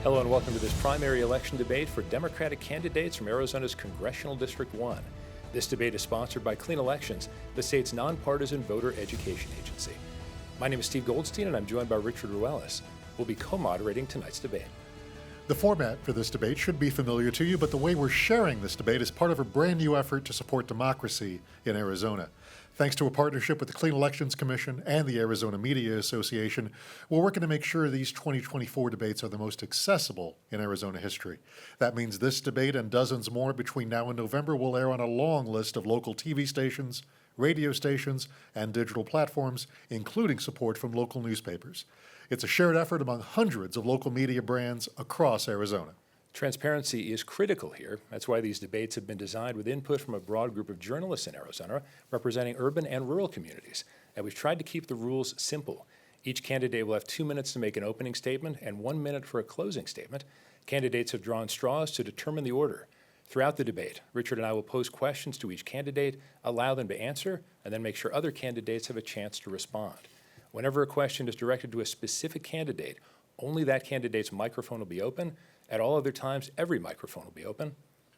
Hello and welcome to this primary election debate for Democratic candidates from Arizona's Congressional District 1. This debate is sponsored by Clean Elections, the state's nonpartisan voter education agency. My name is Steve Goldstein and I'm joined by Richard Ruelas. We'll be co-moderating tonight's debate. The format for this debate should be familiar to you, but the way we're sharing this debate is part of a brand new effort to support democracy in Arizona. Thanks to a partnership with the Clean Elections Commission and the Arizona Media Association, we're working to make sure these 2024 debates are the most accessible in Arizona history. That means this debate and dozens more between now and November will air on a long list of local TV stations, radio stations, and digital platforms, including support from local newspapers. It's a shared effort among hundreds of local media brands across Arizona. Transparency is critical here. That's why these debates have been designed with input from a broad group of journalists in Arizona representing urban and rural communities. And we've tried to keep the rules simple. Each candidate will have 2 minutes to make an opening statement and 1 minute for a closing statement. Candidates have drawn straws to determine the order. Throughout the debate, Richard and I will pose questions to each candidate, allow them to answer, and then make sure other candidates have a chance to respond. Whenever a question is directed to a specific candidate, only that candidate's microphone will be open. At all other times, every microphone will be open.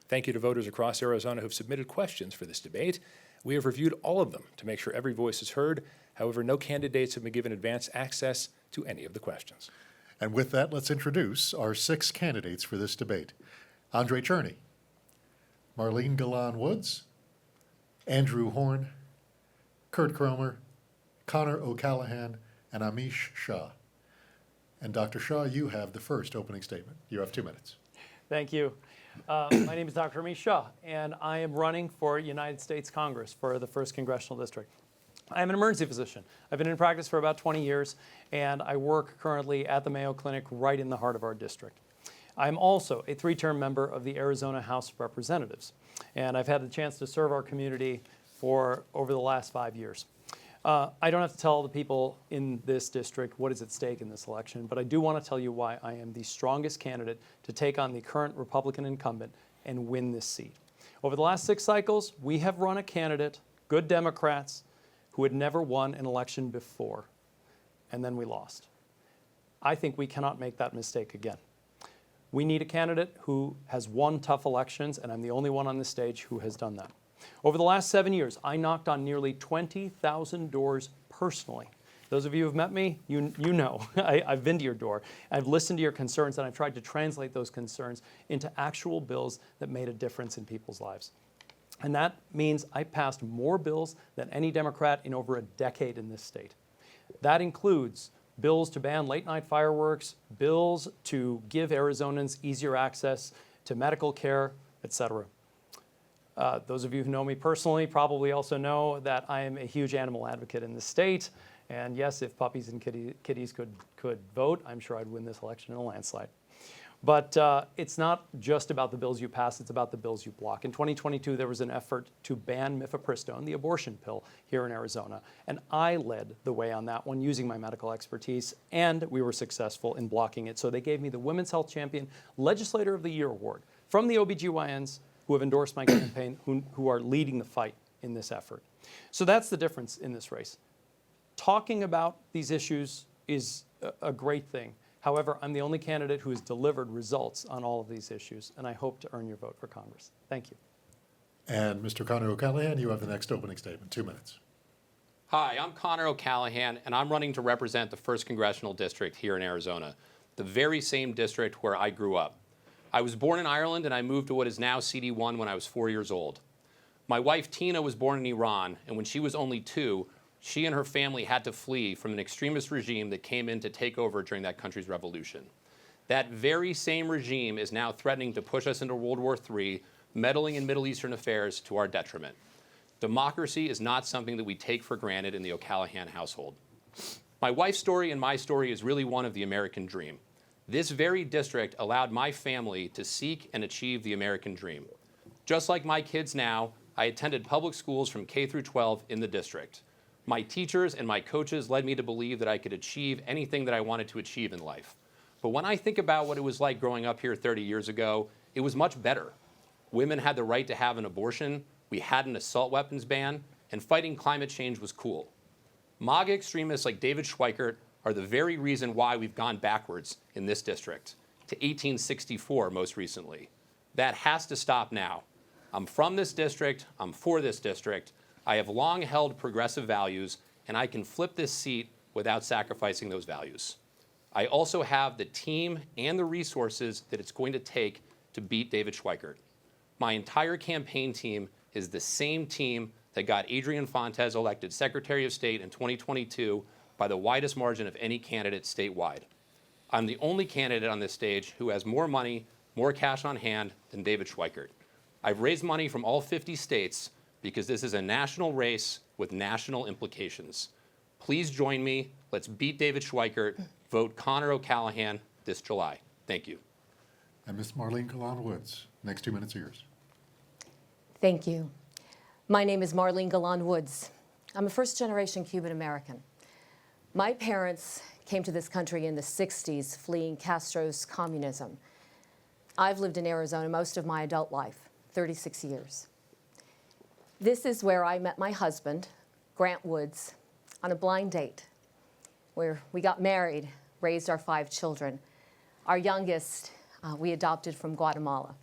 Thank you to voters across Arizona who've submitted questions for this debate. We have reviewed all of them to make sure every voice is heard. However, no candidates have been given advance access to any of the questions. And with that, let's introduce our 6 candidates for this debate. Andre Cherney, Marlene Galan Woods, Andrew Horn, Kurt Cromer, Connor O'Callaghan, and Amish Shah. And Dr. Shah, you have the first opening statement. You have 2 minutes. Thank you. My name is Dr. Amish Shah, and I am running for United States Congress for the 1st Congressional District. I am an emergency physician. I've been in practice for about 20 years, and I work currently at the Mayo Clinic right in the heart of our district. I'm also a 3-term member of the Arizona House of Representatives, and I've had the chance to serve our community for over the last 5 years. I don't have to tell the people in this district what is at stake in this election, but I do want to tell you why I am the strongest candidate to take on the current Republican incumbent and win this seat. Over the last 6 cycles, we have run a candidate, good Democrats, who had never won an election before, and then we lost. I think we cannot make that mistake again. We need a candidate who has won tough elections, and I'm the only one on this stage who has done that. Over the last 7 years, I knocked on nearly 20,000 doors personally. Those of you who have met me, you know I've been to your door. I've listened to your concerns, and I've tried to translate those concerns into actual bills that made a difference in people's lives. And that means I passed more bills than any Democrat in over a decade in this state. That includes bills to ban late-night fireworks, bills to give Arizonans easier access to medical care, etc. Those of you who know me personally probably also know that I am a huge animal advocate in this state. And yes, if puppies and kitties could vote, I'm sure I'd win this election in a landslide. But it's not just about the bills you pass, it's about the bills you block. In 2022, there was an effort to ban mifepristone, the abortion pill, here in Arizona. And I led the way on that one using my medical expertise, and we were successful in blocking it. So they gave me the Women's Health Champion Legislator of the Year award from the OBGYNs who have endorsed my campaign, who are leading the fight in this effort. So that's the difference in this race. Talking about these issues is a great thing. However, I'm the only candidate who has delivered results on all of these issues, and I hope to earn your vote for Congress. Thank you. And Mr. Connor O'Callaghan, you have the next opening statement. 2 minutes. Hi, I'm Connor O'Callaghan, and I'm running to represent the 1st Congressional District here in Arizona, the very same district where I grew up. I was born in Ireland, and I moved to what is now CD1 when I was 4 years old. My wife, Tina, was born in Iran, and when she was only 2, she and her family had to flee from an extremist regime that came in to take over during that country's revolution. That very same regime is now threatening to push us into World War III, meddling in Middle Eastern affairs to our detriment. Democracy is not something that we take for granted in the O'Callaghan household. My wife's story and my story is really one of the American dream. This very district allowed my family to seek and achieve the American dream. Just like my kids now, I attended public schools from K through 12 in the district. My teachers and my coaches led me to believe that I could achieve anything that I wanted to achieve in life. But when I think about what it was like growing up here 30 years ago, it was much better. Women had the right to have an abortion, we had an assault weapons ban, and fighting climate change was cool. MAGA extremists like David Schweikert are the very reason why we've gone backwards in this district. to 1864 most recently. That has to stop now. I'm from this district, I'm for this district, I have long held progressive values, and I can flip this seat without sacrificing those values. I also have the team and the resources that it's going to take to beat David Schweikert. My entire campaign team is the same team that got Adrian Fontes elected Secretary of State in 2022 by the widest margin of any candidate statewide. I'm the only candidate on this stage who has more money, more cash on hand than David Schweikert. I've raised money from all 50 states because this is a national race with national implications. Please join me. Let's beat David Schweikert. Vote Connor O'Callahan this July. Thank you. And Ms. Marlene Galan-Woods, next 2 minutes are yours. Thank you. My name is Marlene Galan-Woods. I'm a first-generation Cuban American. My parents came to this country in the 60s, fleeing Castro's communism. I've lived in Arizona most of my adult life, 36 years. This is where I met my husband, Grant Woods, on a blind date, where we got married, raised our 5 children. Our youngest, we adopted from Guatemala.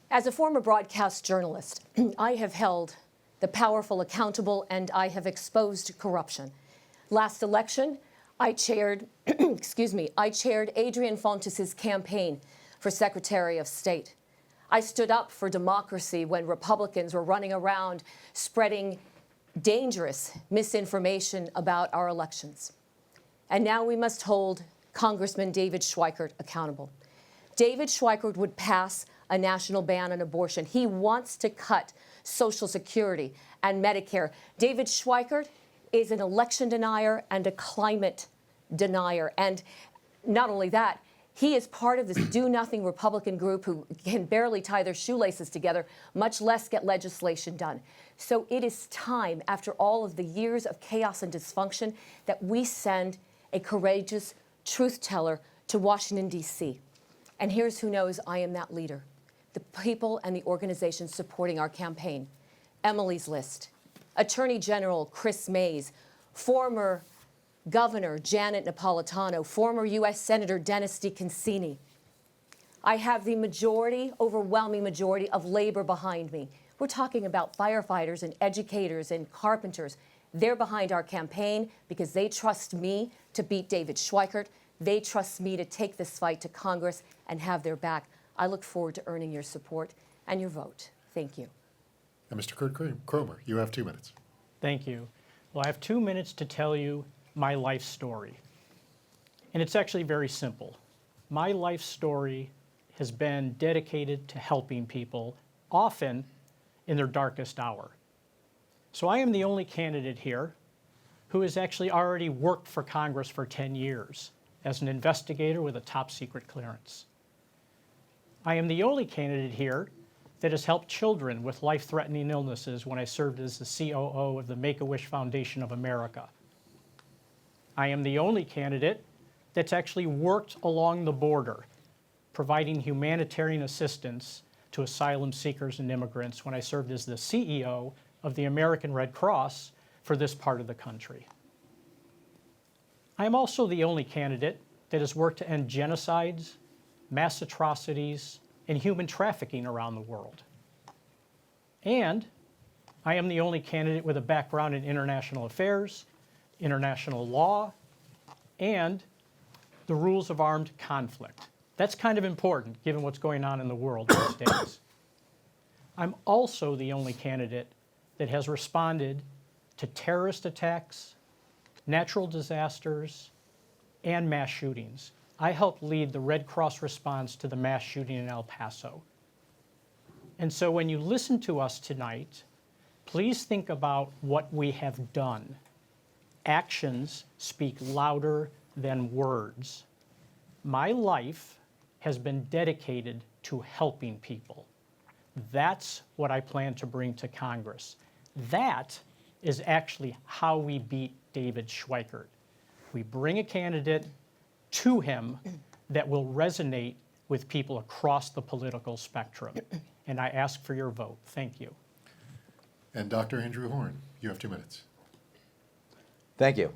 As a former broadcast journalist, I have held the powerful accountable, and I have exposed corruption. Last election, I chaired, I chaired Adrian Fontes' campaign for Secretary of State. I stood up for democracy when Republicans were running around spreading dangerous misinformation about our elections. And now we must hold Congressman David Schweikert accountable. David Schweikert would pass a national ban on abortion. He wants to cut Social Security and Medicare. David Schweikert is an election denier and a climate denier. And not only that, he is part of this do-nothing Republican group who can barely tie their shoelaces together, much less get legislation done. So it is time, after all of the years of chaos and dysfunction, that we send a courageous truth teller to Washington, D.C. And here's who knows I am that leader: the people and the organizations supporting our campaign. Emily's List, Attorney General Chris Mays, former Governor Janet Napolitano, former U.S. Senator Dennis DeConcini. I have the majority, overwhelming majority of labor behind me. We're talking about firefighters and educators and carpenters. They're behind our campaign because they trust me to beat David Schweikert. They trust me to take this fight to Congress and have their back. I look forward to earning your support and your vote. Thank you. And Mr. Kurt Cromer, you have 2 minutes. Thank you. Well, I have 2 minutes to tell you my life story. And it's actually very simple. My life story has been dedicated to helping people, often in their darkest hour. So I am the only candidate here who has actually already worked for Congress for 10 years as an investigator with a top secret clearance. I am the only candidate here that has helped children with life-threatening illnesses when I served as the COO of the Make-A-Wish Foundation of America. I am the only candidate that's actually worked along the border, providing humanitarian assistance to asylum seekers and immigrants when I served as the CEO of the American Red Cross for this part of the country. I am also the only candidate that has worked to end genocides, mass atrocities, and human trafficking around the world. And I am the only candidate with a background in international affairs, international law, and the rules of armed conflict. That's kind of important given what's going on in the world these days. I'm also the only candidate that has responded to terrorist attacks, natural disasters, and mass shootings. I helped lead the Red Cross response to the mass shooting in El Paso. And so when you listen to us tonight, please think about what we have done. Actions speak louder than words. My life has been dedicated to helping people. That's what I plan to bring to Congress. That is actually how we beat David Schweikert. We bring a candidate to him that will resonate with people across the political spectrum. And I ask for your vote. Thank you. And Dr. Andrew Horn, you have 2 minutes. Thank you.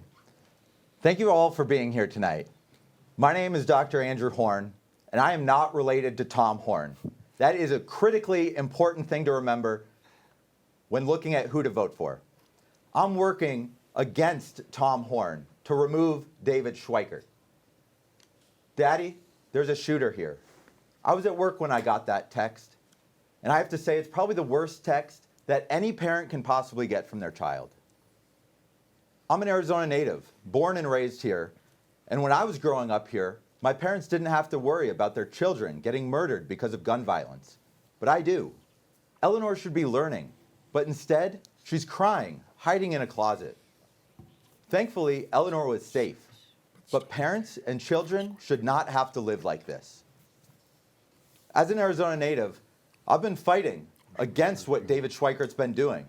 Thank you all for being here tonight. My name is Dr. Andrew Horn, and I am not related to Tom Horn. That is a critically important thing to remember when looking at who to vote for. I'm working against Tom Horn to remove David Schweikert. Daddy, there's a shooter here. I was at work when I got that text, and I have to say it's probably the worst text that any parent can possibly get from their child. I'm an Arizona native, born and raised here, and when I was growing up here, my parents didn't have to worry about their children getting murdered because of gun violence. But I do. Eleanor should be learning, but instead, she's crying, hiding in a closet. Thankfully, Eleanor was safe, but parents and children should not have to live like this. As an Arizona native, I've been fighting against what David Schweikert's been doing.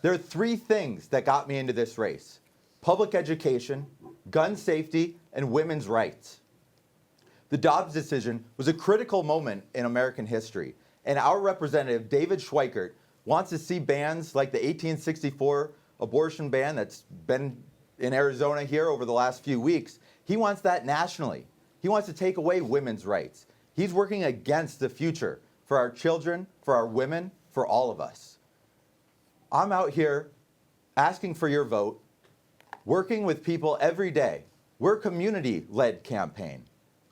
There are three things that got me into this race: public education, gun safety, and women's rights. The Dobbs decision was a critical moment in American history, and our representative, David Schweikert, wants to see bans like the 1864 abortion ban that's been in Arizona here over the last few weeks. He wants that nationally. He wants to take away women's rights. He's working against the future for our children, for our women, for all of us. I'm out here asking for your vote, working with people every day. We're a community-led campaign.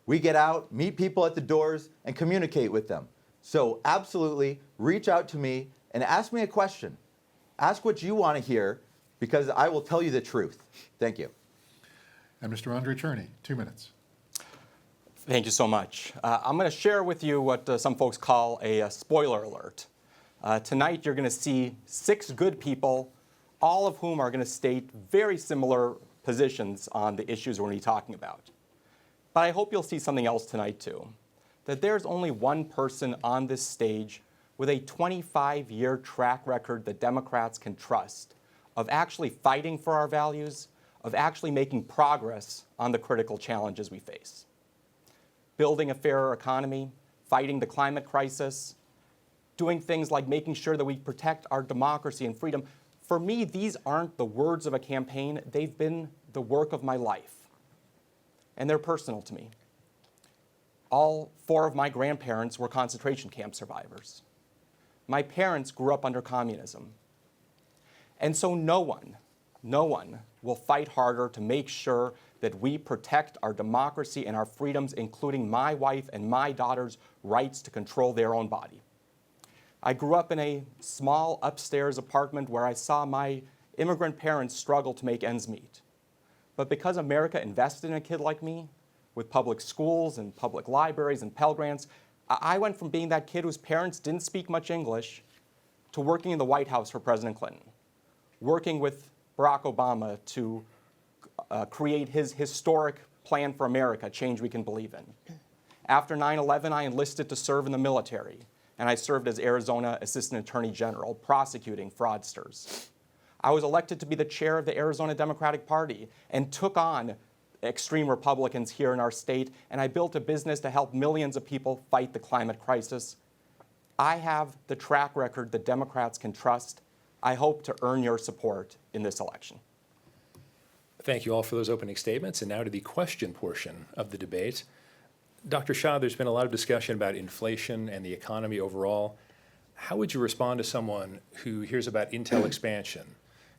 We get out, meet people at the doors, and communicate with them. So absolutely, reach out to me and ask me a question. Ask what you want to hear, because I will tell you the truth. Thank you. And Mr. Andre Cherney, 2 minutes. Thank you so much. I'm going to share with you what some folks call a spoiler alert. Tonight you're going to see 6 good people, all of whom are going to state very similar positions on the issues we're going to be talking about. But I hope you'll see something else tonight too, that there's only one person on this stage with a 25-year track record that Democrats can trust of actually fighting for our values, of actually making progress on the critical challenges we face. Building a fairer economy, fighting the climate crisis, doing things like making sure that we protect our democracy and freedom. For me, these aren't the words of a campaign, they've been the work of my life. And they're personal to me. All 4 of my grandparents were concentration camp survivors. My parents grew up under communism. And so no one will fight harder to make sure that we protect our democracy and our freedoms, including my wife and my daughter's rights to control their own body. I grew up in a small upstairs apartment where I saw my immigrant parents struggle to make ends meet. But because America invested in a kid like me, with public schools and public libraries and Pell Grants, I went from being that kid whose parents didn't speak much English to working in the White House for President Clinton, working with Barack Obama to create his historic plan for America, change we can believe in. After 9/11, I enlisted to serve in the military, and I served as Arizona Assistant Attorney General, prosecuting fraudsters. I was elected to be the chair of the Arizona Democratic Party and took on extreme Republicans here in our state, and I built a business to help millions of people fight the climate crisis. I have the track record that Democrats can trust. I hope to earn your support in this election. Thank you all for those opening statements. And now to the question portion of the debate. Dr. Shah, there's been a lot of discussion about inflation and the economy overall. How would you respond to someone who hears about Intel expansion,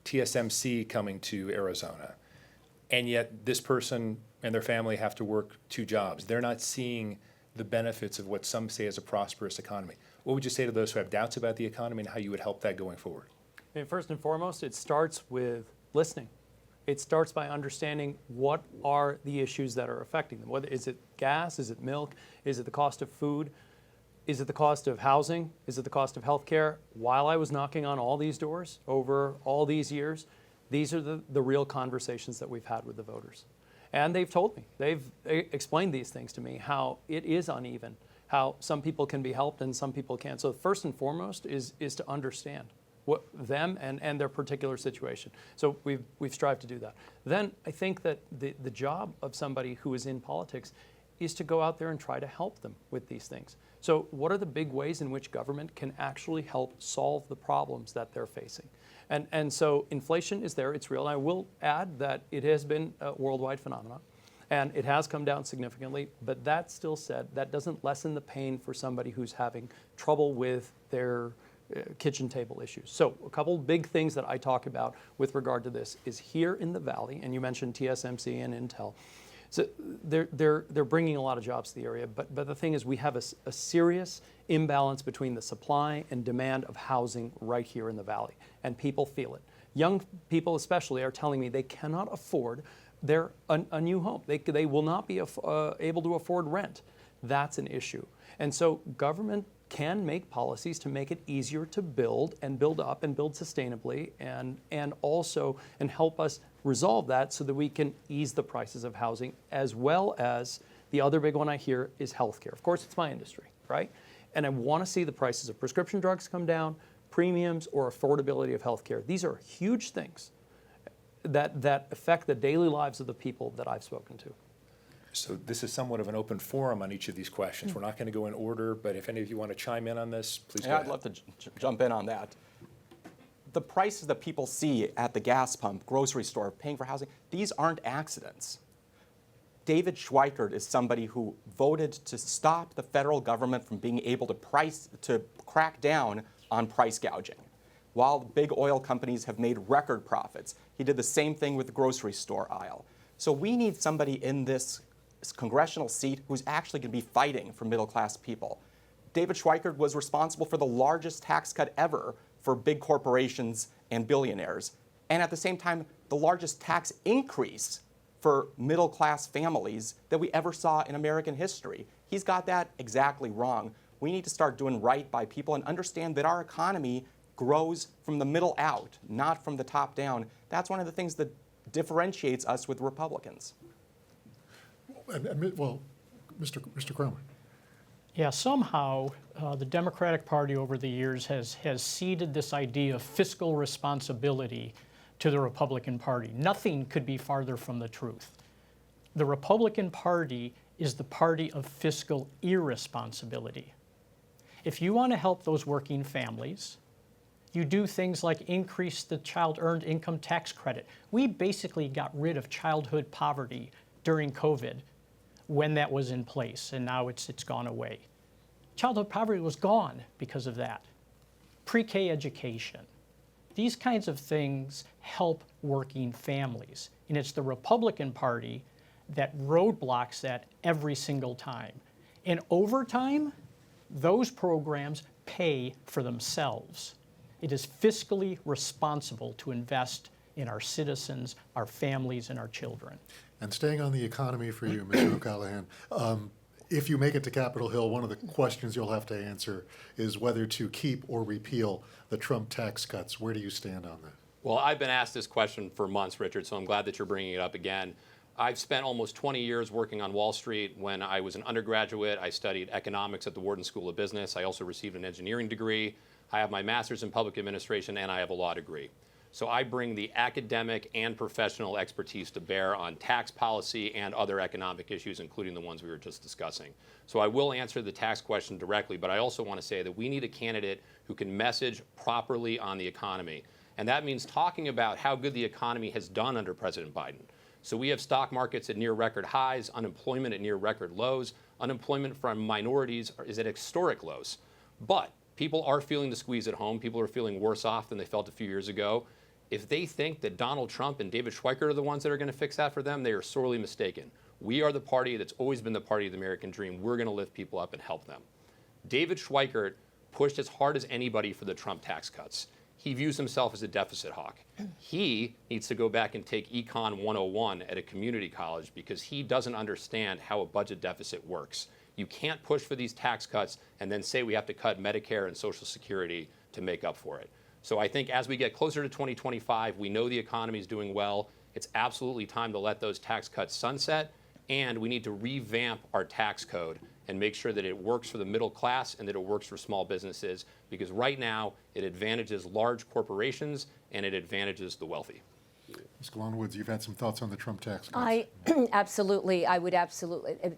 TSMC coming to Arizona, and yet this person and their family have to work 2 jobs? They're not seeing the benefits of what some say is a prosperous economy. What would you say to those who have doubts about the economy and how you would help that going forward? I mean, first and foremost, it starts with listening. It starts by understanding what are the issues that are affecting them. Whether is it gas, is it milk, is it the cost of food, is it the cost of housing, is it the cost of health care? While I was knocking on all these doors over all these years, these are the real conversations that we've had with the voters. And they've told me, they've explained these things to me, how it is uneven, how some people can be helped and some people can't. So first and foremost is to understand what them and their particular situation. So we've strived to do that. Then I think that the job of somebody who is in politics is to go out there and try to help them with these things. So what are the big ways in which government can actually help solve the problems that they're facing? And so inflation is there, it's real. And I will add that it has been a worldwide phenomenon. And it has come down significantly, but that still said, that doesn't lessen the pain for somebody who's having trouble with their kitchen table issues. So a couple big things that I talk about with regard to this is here in the Valley, and you mentioned TSMC and Intel. So they're bringing a lot of jobs to the area, but the thing is we have a serious imbalance between the supply and demand of housing right here in the Valley, and people feel it. Young people especially are telling me they cannot afford a new home. They will not be able to afford rent. That's an issue. And so government can make policies to make it easier to build and build up and build sustainably and also help us resolve that so that we can ease the prices of housing, as well as the other big one I hear is healthcare. Of course, it's my industry, right? And I want to see the prices of prescription drugs come down, premiums, or affordability of healthcare. These are huge things that affect the daily lives of the people that I've spoken to. So this is somewhat of an open forum on each of these questions. We're not going to go in order, but if any of you want to chime in on this, please go Yeah, ahead. I'd love to jump in on that. The prices that people see at the gas pump, grocery store, paying for housing, these aren't accidents. David Schweikert is somebody who voted to stop the federal government from being able to crack down on price gouging. While the big oil companies have made record profits, he did the same thing with the grocery store aisle. So we need somebody in this congressional seat who's actually going to be fighting for middle-class people. David Schweikert was responsible for the largest tax cut ever for big corporations and billionaires, and at the same time, the largest tax increase for middle-class families that we ever saw in American history. He's got that exactly wrong. We need to start doing right by people and understand that our economy grows from the middle out, not from the top down. That's one of the things that differentiates us with Republicans. Well, Mr. Cromer. Yeah, somehow the Democratic Party over the years has ceded this idea of fiscal responsibility to the Republican Party. Nothing could be farther from the truth. The Republican Party is the party of fiscal irresponsibility. If you want to help those working families, you do things like increase the child earned income tax credit. We basically got rid of childhood poverty during COVID when that was in place, and now it's gone away. Childhood poverty was gone because of that. Pre-K education. These kinds of things help working families, and it's the Republican Party that roadblocks that every single time. And over time, those programs pay for themselves. It is fiscally responsible to invest in our citizens, our families, and our children. And staying on the economy for you, Mr. O'Callahan, if you make it to Capitol Hill, one of the questions you'll have to answer is whether to keep or repeal the Trump tax cuts. Where do you stand on that? Well, I've been asked this question for months, Richard, so I'm glad that you're bringing it up again. I've spent almost 20 years working on Wall Street. When I was an undergraduate, I studied economics at the Wharton School of Business. I also received an engineering degree. I have my master's in public administration, and I have a law degree. So I bring the academic and professional expertise to bear on tax policy and other economic issues, including the ones we were just discussing. So I will answer the tax question directly, but I also want to say that we need a candidate who can message properly on the economy. And that means talking about how good the economy has done under President Biden. So we have stock markets at near record highs, unemployment at near record lows, unemployment from minorities is at historic lows. But people are feeling the squeeze at home. People are feeling worse off than they felt a few years ago. If they think that Donald Trump and David Schweikert are the ones that are going to fix that for them, they are sorely mistaken. We are the party that's always been the party of the American dream. We're going to lift people up and help them. David Schweikert pushed as hard as anybody for the Trump tax cuts. He views himself as a deficit hawk. He needs to go back and take Econ 101 at a community college because he doesn't understand how a budget deficit works. You can't push for these tax cuts and then say we have to cut Medicare and Social Security to make up for it. So I think as we get closer to 2025, we know the economy is doing well. It's absolutely time to let those tax cuts sunset, and we need to revamp our tax code and make sure that it works for the middle class and that it works for small businesses, because right now it advantages large corporations and it advantages the wealthy. Ms. Galon-Woods, you've had some thoughts on the Trump tax cuts. I would absolutely,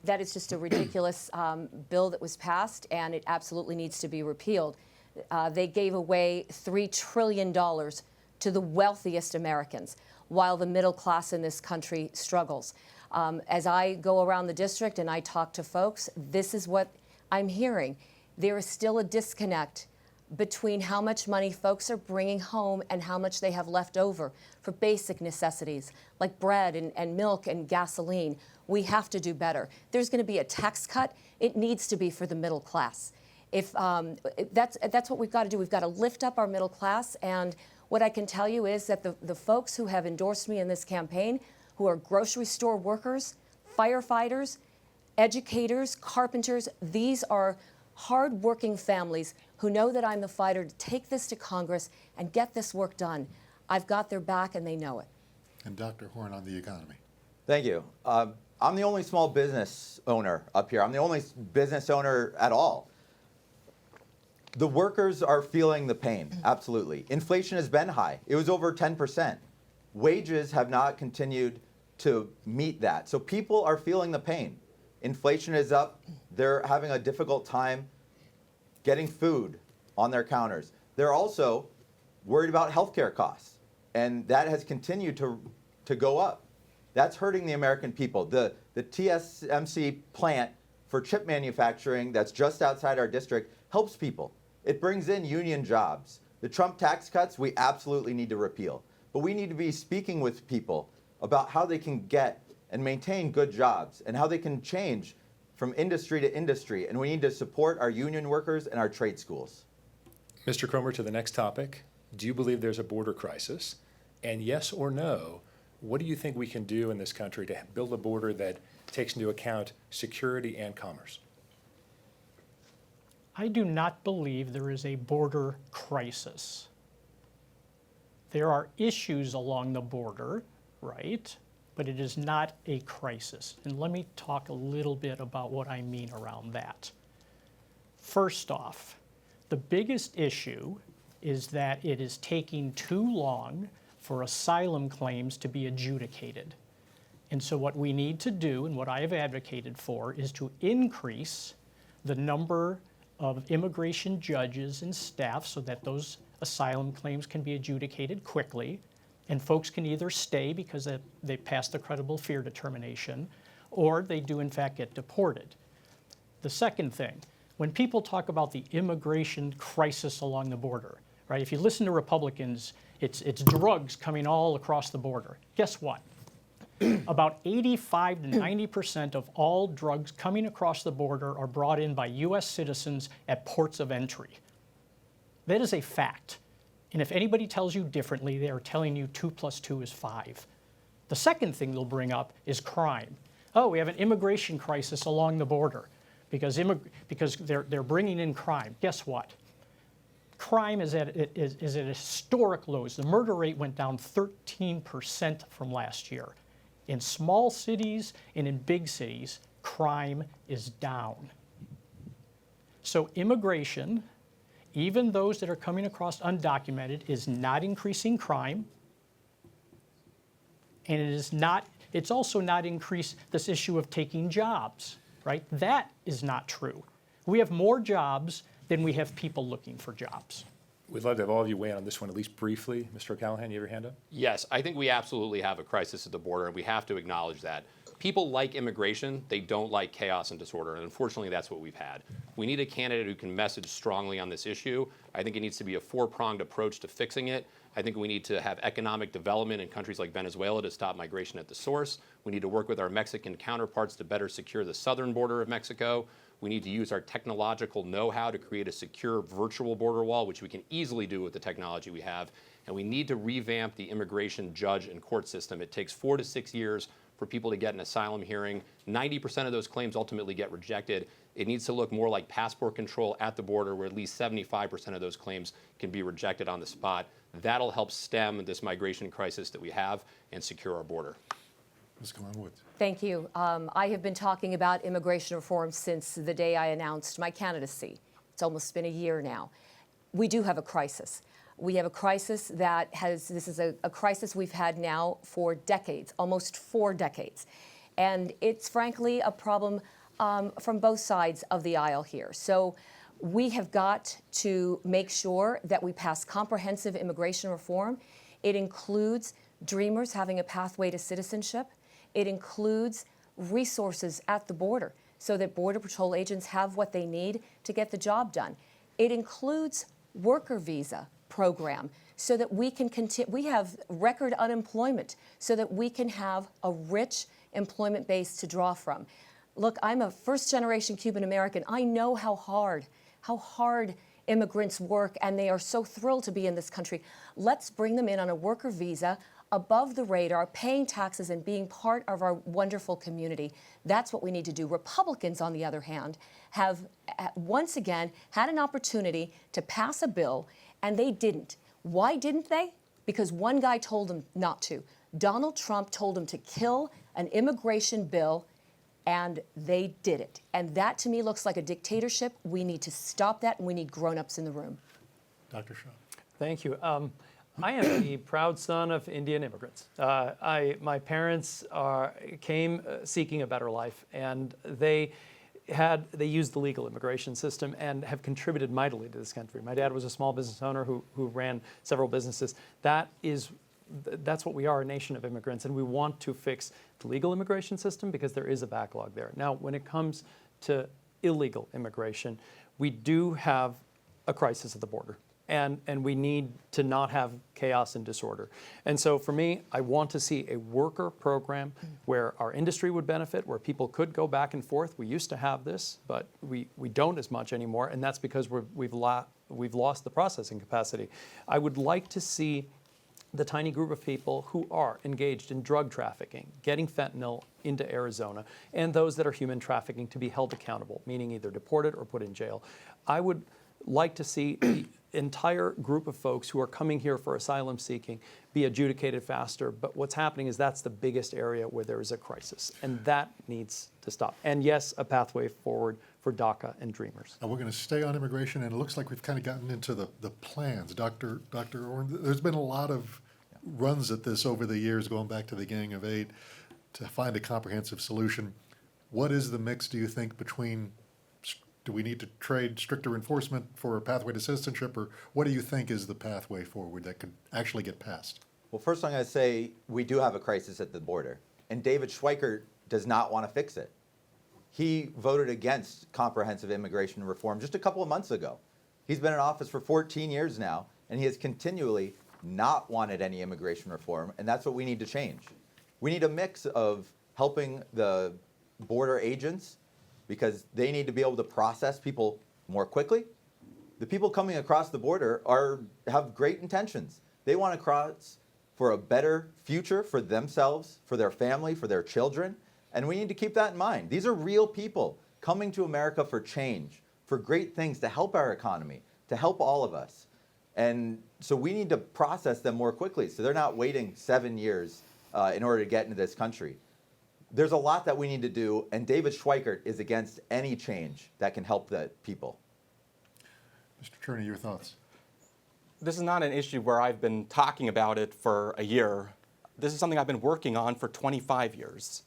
that is just a ridiculous bill that was passed, and it absolutely needs to be repealed. They gave away $3 trillion to the wealthiest Americans, while the middle class in this country struggles. As I go around the district and I talk to folks, this is what I'm hearing. There is still a disconnect between how much money folks are bringing home and how much they have left over for basic necessities like bread and milk and gasoline. We have to do better. There's going to be a tax cut. It needs to be for the middle class. If that's what we've got to do. We've got to lift up our middle class. And what I can tell you is that the folks who have endorsed me in this campaign, who are grocery store workers, firefighters, educators, carpenters, these are hard-working families who know that I'm the fighter to take this to Congress and get this work done. I've got their back and they know it. And Dr. Horn on the economy. Thank you. I'm the only small business owner up here. I'm the only business owner at all. The workers are feeling the pain, absolutely. Inflation has been high. It was over 10%. Wages have not continued to meet that. So people are feeling the pain. Inflation is up. They're having a difficult time getting food on their counters. They're also worried about healthcare costs, and that has continued to go up. That's hurting the American people. The TSMC plant for chip manufacturing that's just outside our district helps people. It brings in union jobs. The Trump tax cuts, we absolutely need to repeal. But we need to be speaking with people about how they can get and maintain good jobs and how they can change from industry to industry. And we need to support our union workers and our trade schools. Mr. Cromer, to the next topic. Do you believe there's a border crisis? And yes or no, what do you think we can do in this country to build a border that takes into account security and commerce? I do not believe there is a border crisis. There are issues along the border, right? But it is not a crisis. And let me talk a little bit about what I mean around that. First off, the biggest issue is that it is taking too long for asylum claims to be adjudicated. And so what we need to do, and what I have advocated for, is to increase the number of immigration judges and staff so that those asylum claims can be adjudicated quickly, and folks can either stay because they passed the credible fear determination, or they do in fact get deported. The second thing, when people talk about the immigration crisis along the border, right? If you listen to Republicans, it's drugs coming all across the border. Guess what? About 85 to 90% of all drugs coming across the border are brought in by U.S. citizens at ports of entry. That is a fact. And if anybody tells you differently, they are telling you 2 + 2 is 5. The second thing they'll bring up is crime. Oh, we have an immigration crisis along the border because they're bringing in crime. Guess what? Crime is at historic lows. The murder rate went down 13% from last year. In small cities and in big cities, crime is down. So immigration, even those that are coming across undocumented, is not increasing crime. And it's also not increased this issue of taking jobs, right? That is not true. We have more jobs than we have people looking for jobs. We'd love to have all of you weigh in on this one, at least briefly. Mr. O'Callahan, you have your hand up? Yes, I think we absolutely have a crisis at the border, and we have to acknowledge that. People like immigration, they don't like chaos and disorder, and unfortunately that's what we've had. We need a candidate who can message strongly on this issue. I think it needs to be a four-pronged approach to fixing it. I think we need to have economic development in countries like Venezuela to stop migration at the source. We need to work with our Mexican counterparts to better secure the southern border of Mexico. We need to use our technological know-how to create a secure virtual border wall, which we can easily do with the technology we have. And we need to revamp the immigration judge and court system. It takes 4 to 6 years for people to get an asylum hearing. 90% of those claims ultimately get rejected. It needs to look more like passport control at the border, where at least 75% of those claims can be rejected on the spot. That'll help stem this migration crisis that we have and secure our border. Ms. Galan-Woods. Thank you. I have been talking about immigration reform since the day I announced my candidacy. It's almost been a year now. We do have a crisis. We have a crisis this is a crisis we've had now for decades, almost 4 decades. And it's frankly a problem from both sides of the aisle here. So we have got to make sure that we pass comprehensive immigration reform. It includes Dreamers having a pathway to citizenship. It includes resources at the border so that Border Patrol agents have what they need to get the job done. It includes worker visa program so that we can continue. We have record unemployment so that we can have a rich employment base to draw from. Look, I'm a first-generation Cuban American. I know how hard immigrants work, and they are so thrilled to be in this country. Let's bring them in on a worker visa, above the radar, paying taxes and being part of our wonderful community. That's what we need to do. Republicans, on the other hand, have once again had an opportunity to pass a bill, and they didn't. Why didn't they? Because one guy told them not to. Donald Trump told them to kill an immigration bill, and they did it. And that, to me, looks like a dictatorship. We need to stop that, and we need grown-ups in the room. Dr. Shaw. Thank you. I am the proud son of Indian immigrants. My parents came seeking a better life, and they used the legal immigration system and have contributed mightily to this country. My dad was a small business owner who ran several businesses. That's what we are, a nation of immigrants, and we want to fix the legal immigration system because there is a backlog there. Now, when it comes to illegal immigration, we do have a crisis at the border. And we need to not have chaos and disorder. And so for me, I want to see a worker program where our industry would benefit, where people could go back and forth. We used to have this, but we don't as much anymore, and that's because we've lost the processing capacity. I would like to see the tiny group of people who are engaged in drug trafficking, getting fentanyl into Arizona, and those that are human trafficking to be held accountable, meaning either deported or put in jail. I would like to see the entire group of folks who are coming here for asylum seeking be adjudicated faster, but what's happening is that's the biggest area where there is a crisis, and that needs to stop. And yes, a pathway forward for DACA and Dreamers. Now we're going to stay on immigration, and it looks like we've kind of gotten into the plans. Dr. Orn, there's been a lot of runs at this over the years, going back to the Gang of Eight, to find a comprehensive solution. What is the mix, do you think, between, do we need to trade stricter enforcement for a pathway to citizenship, or what do you think is the pathway forward that could actually get passed? Well, first I'm going to say we do have a crisis at the border, and David Schweikert does not want to fix it. He voted against comprehensive immigration reform just a couple of months ago. He's been in office for 14 years now, and he has continually not wanted any immigration reform, and that's what we need to change. We need a mix of helping the border agents because they need to be able to process people more quickly. The people coming across the border have great intentions. They want to cross for a better future for themselves, for their family, for their children, and we need to keep that in mind. These are real people coming to America for change, for great things to help our economy, to help all of us. And so we need to process them more quickly so they're not waiting 7 years in order to get into this country. There's a lot that we need to do, and David Schweikert is against any change that can help the people. Mr. Cherney, your thoughts? This is not an issue where I've been talking about it for a year. This is something I've been working on for 25 years.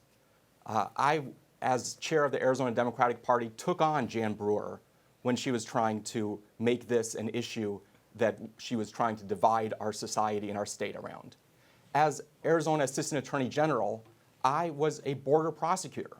I, as chair of the Arizona Democratic Party, took on Jan Brewer when she was trying to make this an issue that she was trying to divide our society and our state around. As Arizona Assistant Attorney General, I was a border prosecutor.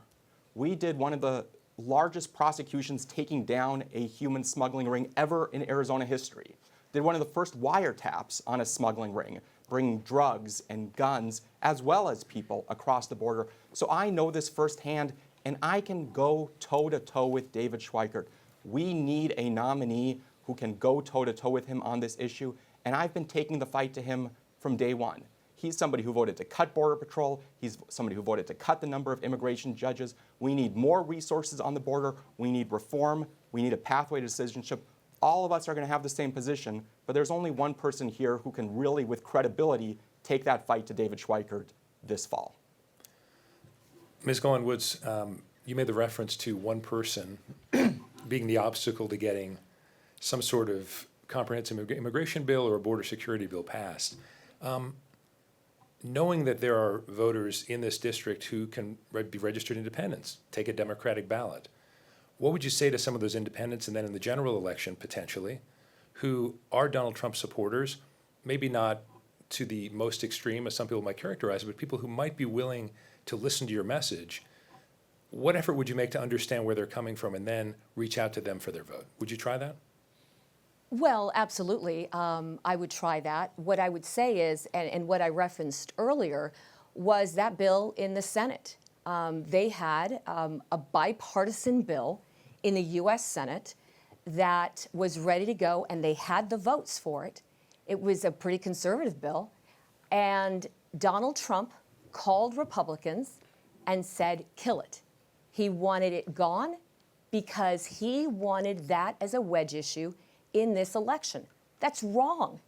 We did one of the largest prosecutions taking down a human smuggling ring ever in Arizona history. Did one of the first wiretaps on a smuggling ring, bringing drugs and guns as well as people across the border. So I know this firsthand, and I can go toe-to-toe with David Schweikert. We need a nominee who can go toe-to-toe with him on this issue, and I've been taking the fight to him from day one. He's somebody who voted to cut Border Patrol. He's somebody who voted to cut the number of immigration judges. We need more resources on the border. We need reform. We need a pathway to citizenship. All of us are going to have the same position, but there's only one person here who can really, with credibility, take that fight to David Schweikert this fall. Ms. Golan-Woods, you made the reference to one person being the obstacle to getting some sort of comprehensive immigration bill or a border security bill passed. Knowing that there are voters in this district who can be registered independents, take a Democratic ballot, what would you say to some of those independents, and then in the general election potentially, who are Donald Trump supporters, maybe not to the most extreme, as some people might characterize it, but people who might be willing to listen to your message, what effort would you make to understand where they're coming from and then reach out to them for their vote? Would you try that? Well, absolutely. I would try that. What I would say is, and what I referenced earlier, was that bill in the Senate. They had a bipartisan bill in the U.S. Senate that was ready to go, and they had the votes for it. It was a pretty conservative bill. And Donald Trump called Republicans and said, kill it. He wanted it gone because he wanted that as a wedge issue in this election. That's wrong.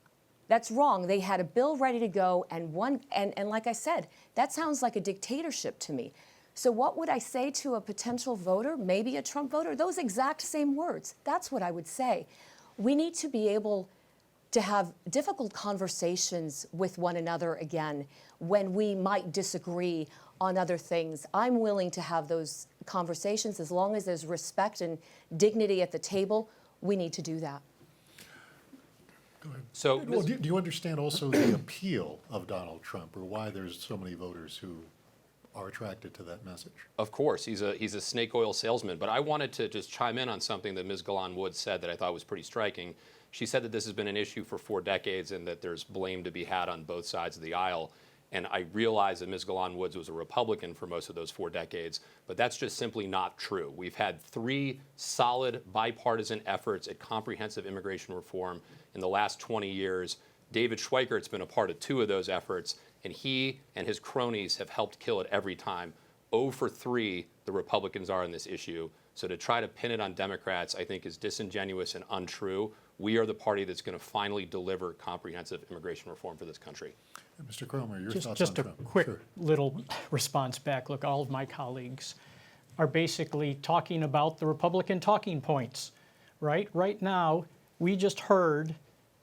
That's wrong. They had a bill ready to go, and like I said, that sounds like a dictatorship to me. So what would I say to a potential voter, maybe a Trump voter? Those exact same words. That's what I would say. We need to be able to have difficult conversations with one another again when we might disagree on other things. I'm willing to have those conversations as long as there's respect and dignity at the table. We need to do that. So, Well, do you understand also the appeal of Donald Trump, or why there's so many voters who are attracted to that message? of course, he's a snake oil salesman, but I wanted to just chime in on something that Ms. Galan-Woods said that I thought was pretty striking. She said that this has been an issue for 4 decades and that there's blame to be had on both sides of the aisle. And I realize that Ms. Galan-Woods was a Republican for most of those 4 decades, but that's just simply not true. We've had 3 solid bipartisan efforts at comprehensive immigration reform in the last 20 years. David Schweikert's been a part of 2 of those efforts, and he and his cronies have helped kill it every time. 0 for 3 the Republicans are on this issue. So to try to pin it on Democrats, I think, is disingenuous and untrue. We are the party that's going to finally deliver comprehensive immigration reform for this country. Mr. Cromer, your thoughts Just on a Trump? quick Sure. little response back. Look, all of my colleagues are basically talking about the Republican talking points, right? Right now, we just heard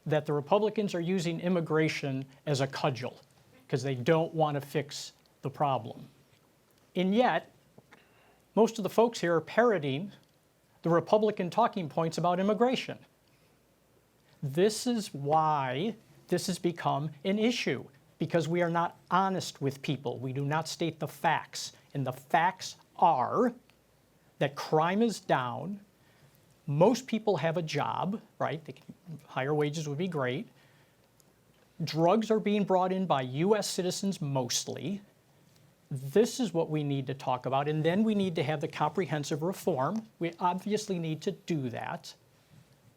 that the Republicans are using immigration as a cudgel because they don't want to fix the problem. And yet, most of the folks here are parroting the Republican talking points about immigration. This is why this has become an issue, because we are not honest with people. We do not state the facts. And the facts are that crime is down. Most people have a job, right? Higher wages would be great. Drugs are being brought in by U.S. citizens mostly. This is what we need to talk about. And then we need to have the comprehensive reform. We obviously need to do that.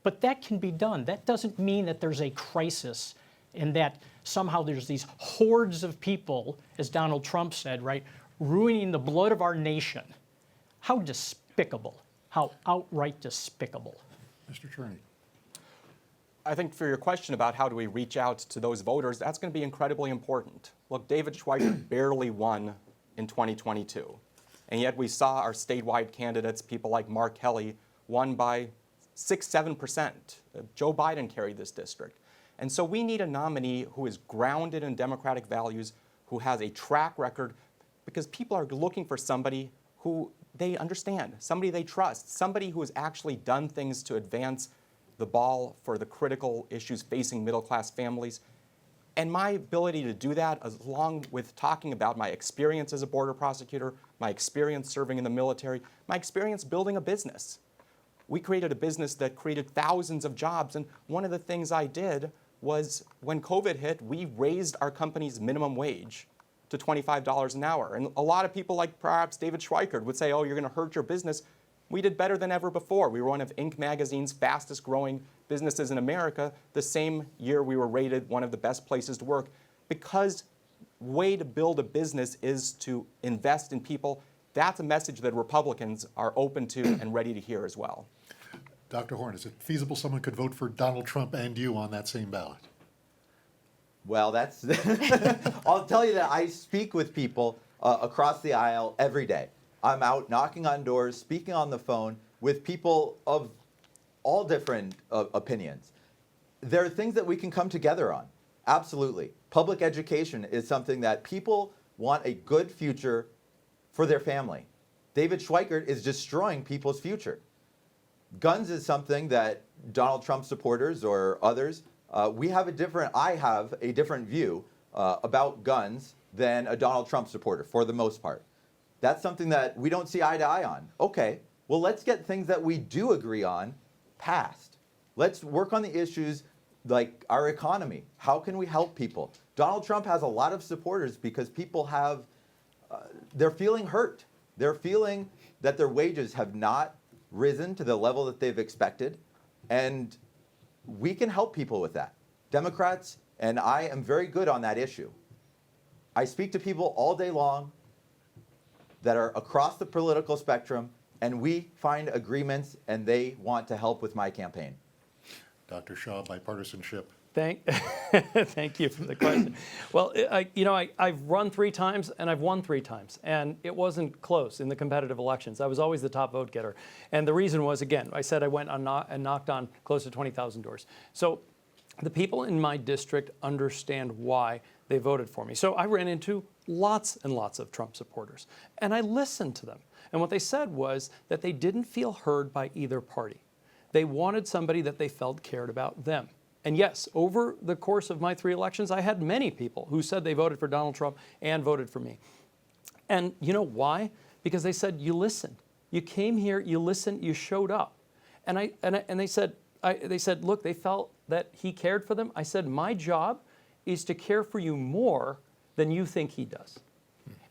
But that can be done. That doesn't mean that there's a crisis and that somehow there's these hordes of people, as Donald Trump said, right, ruining the blood of our nation. How despicable. How outright despicable. Mr. Cherney. I think for your question about how do we reach out to those voters, that's going to be incredibly important. Look, David Schweikert barely won in 2022. And yet we saw our statewide candidates, people like Mark Kelly, won by 6-7%. Joe Biden carried this district. And so we need a nominee who is grounded in democratic values, who has a track record, because people are looking for somebody who they understand, somebody they trust, somebody who has actually done things to advance the ball for the critical issues facing middle-class families. And my ability to do that, along with talking about my experience as a border prosecutor, my experience serving in the military, my experience building a business. We created a business that created thousands of jobs, and one of the things I did was when COVID hit, we raised our company's minimum wage to $25 an hour. And a lot of people, like perhaps David Schweikert, would say, oh, you're going to hurt your business. We did better than ever before. We were one of Inc. magazine's fastest growing businesses in America. The same year we were rated one of the best places to work, because way to build a business is to invest in people. That's a message that Republicans are open to and ready to hear as well. Dr. Horn, is it feasible someone could vote for Donald Trump and you on that same ballot? Well, that's, I'll tell you that I speak with people across the aisle every day. I'm out knocking on doors, speaking on the phone with people of all different opinions. There are things that we can come together on. Absolutely. Public education is something that people want a good future for their family. David Schweikert is destroying people's future. Guns is something that Donald Trump supporters or others I have a different view about guns than a Donald Trump supporter, for the most part. That's something that we don't see eye to eye on. Okay, well, let's get things that we do agree on passed. Let's work on the issues like our economy. How can we help people? Donald Trump has a lot of supporters because people have, they're feeling hurt. They're feeling that their wages have not risen to the level that they've expected. And we can help people with that. Democrats, and I am very good on that issue. I speak to people all day long that are across the political spectrum, and we find agreements, and they want to help with my campaign. Dr. Shaw, bipartisanship. Thank you for the question. Well, I've run 3 times and I've won 3 times, and it wasn't close in the competitive elections. I was always the top vote getter, and the reason was, again, I said I went and knocked on close to 20,000 doors. So the people in my district understand why they voted for me. So I ran into lots and lots of Trump supporters, and I listened to them. And what they said was that they didn't feel heard by either party. They wanted somebody that they felt cared about them. And yes, over the course of my 3 elections, I had many people who said they voted for Donald Trump and voted for me. And you know why? Because they said, you listened. You came here, you listened, you showed up. And they said, look, they felt that he cared for them. I said, my job is to care for you more than you think he does.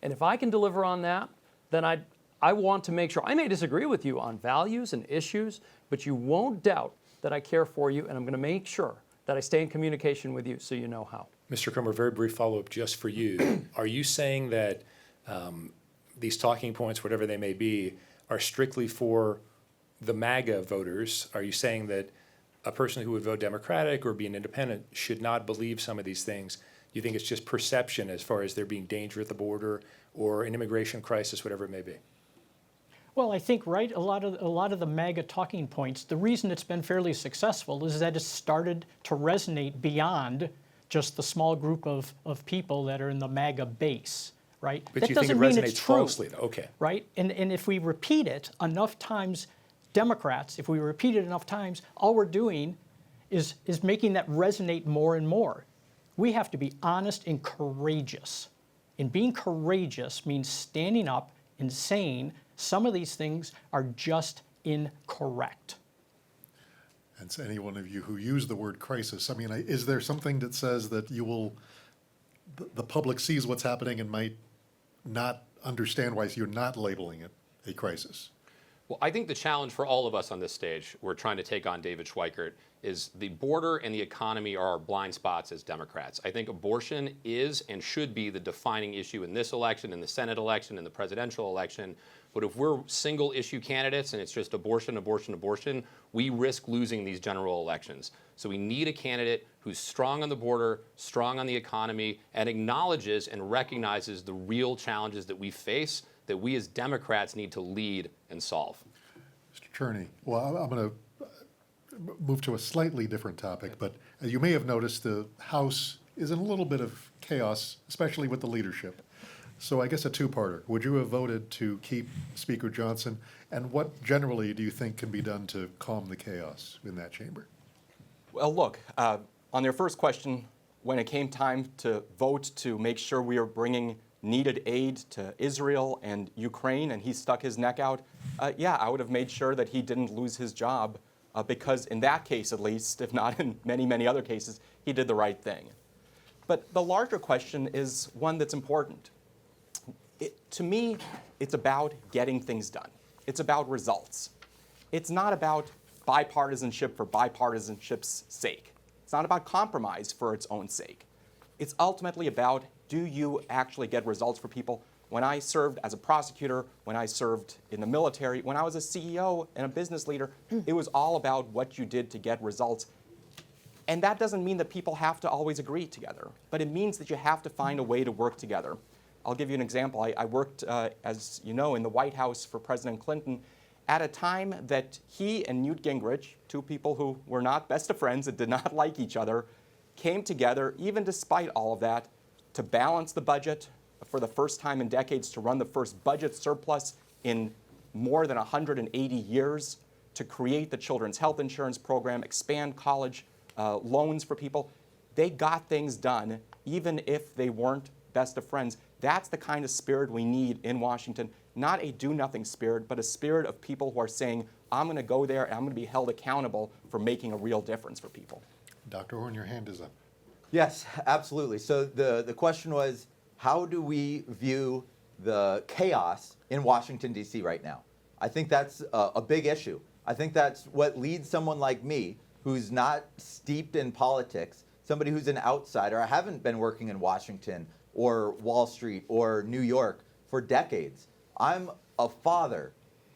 And if I can deliver on that, then I want to make sure. I may disagree with you on values and issues, but you won't doubt that I care for you, and I'm going to make sure that I stay in communication with you so you know how. Mr. Comer, very brief follow-up just for you. Are you saying that these talking points, whatever they may be, are strictly for the MAGA voters? Are you saying that a person who would vote Democratic or be an independent should not believe some of these things? You think it's just perception as far as there being danger at the border or an immigration crisis, whatever it may be? Well, I think, right, a lot of the MAGA talking points, the reason it's been fairly successful is that it's started to resonate beyond just the small group of people that are in the MAGA base, right? But that you think it doesn't mean resonates it's true, falsely, though? Okay. right? And if we repeat it enough times, Democrats, if we repeat it enough times, all we're doing is making that resonate more and more. We have to be honest and courageous. And being courageous means standing up and saying some of these things are just incorrect. And to any one of you who use the word crisis, I mean, is there something that says that the public sees what's happening and might not understand why you're not labeling it a crisis? Well, I think the challenge for all of us on this stage, we're trying to take on David Schweikert, is the border and the economy are our blind spots as Democrats. I think abortion is and should be the defining issue in this election, in the Senate election, in the presidential election. But if we're single issue candidates and it's just abortion, abortion, abortion, we risk losing these general elections. So we need a candidate who's strong on the border, strong on the economy, and acknowledges and recognizes the real challenges that we face that we as Democrats need to lead and solve. Mr. Cherney, well, I'm going to move to a slightly different topic, but as you may have noticed, the House is in a little bit of chaos, especially with the leadership. So I guess a 2-parter. Would you have voted to keep Speaker Johnson? And what generally do you think can be done to calm the chaos in that chamber? Well, look, on your first question, when it came time to vote to make sure we are bringing needed aid to Israel and Ukraine, and he stuck his neck out, yeah, I would have made sure that he didn't lose his job because in that case, at least, if not in many, many other cases, he did the right thing. But the larger question is one that's important. To me, it's about getting things done. It's about results. It's not about bipartisanship for bipartisanship's sake. It's not about compromise for its own sake. It's ultimately about, do you actually get results for people? When I served as a prosecutor, when I served in the military, when I was a CEO and a business leader, it was all about what you did to get results. And that doesn't mean that people have to always agree together, but it means that you have to find a way to work together. I'll give you an example. I worked, as you know, in the White House for President Clinton at a time that he and Newt Gingrich, 2 people who were not best of friends and did not like each other, came together, even despite all of that, to balance the budget for the first time in decades, to run the first budget surplus in more than 180 years, to create the Children's Health Insurance Program, expand college loans for people. They got things done, even if they weren't best of friends. That's the kind of spirit we need in Washington, not a do-nothing spirit, but a spirit of people who are saying, I'm going to go there and I'm going to be held accountable for making a real difference for people. Dr. Horn, your hand is up. Yes, absolutely. So the question was, how do we view the chaos in Washington, D.C. right now? I think that's a big issue. I think that's what leads someone like me, who's not steeped in politics, somebody who's an outsider. I haven't been working in Washington or Wall Street or New York for decades. I'm a father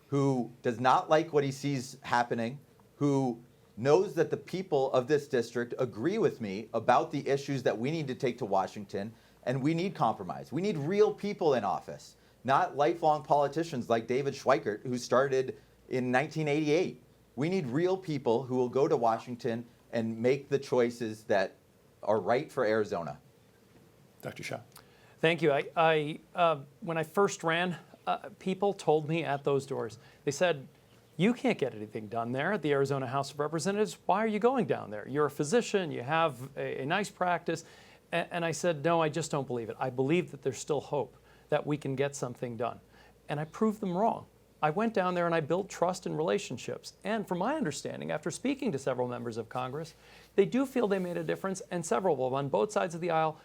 who does not like what he sees happening, who knows that the people of this district agree with me about the issues that we need to take to Washington, and we need compromise. We need real people in office, not lifelong politicians like David Schweikert, who started in 1988. We need real people who will go to Washington and make the choices that are right for Arizona. Dr. Shah. Thank you. When I first ran, people told me at those doors, they said, you can't get anything done there at the Arizona House of Representatives. Why are you going down there? You're a physician, you have a nice practice. And I said, no, I just don't believe it. I believe that there's still hope that we can get something done. And I proved them wrong. I went down there and I built trust and relationships. And from my understanding, after speaking to several members of Congress, they do feel they made a difference, and several of them on both sides of the aisle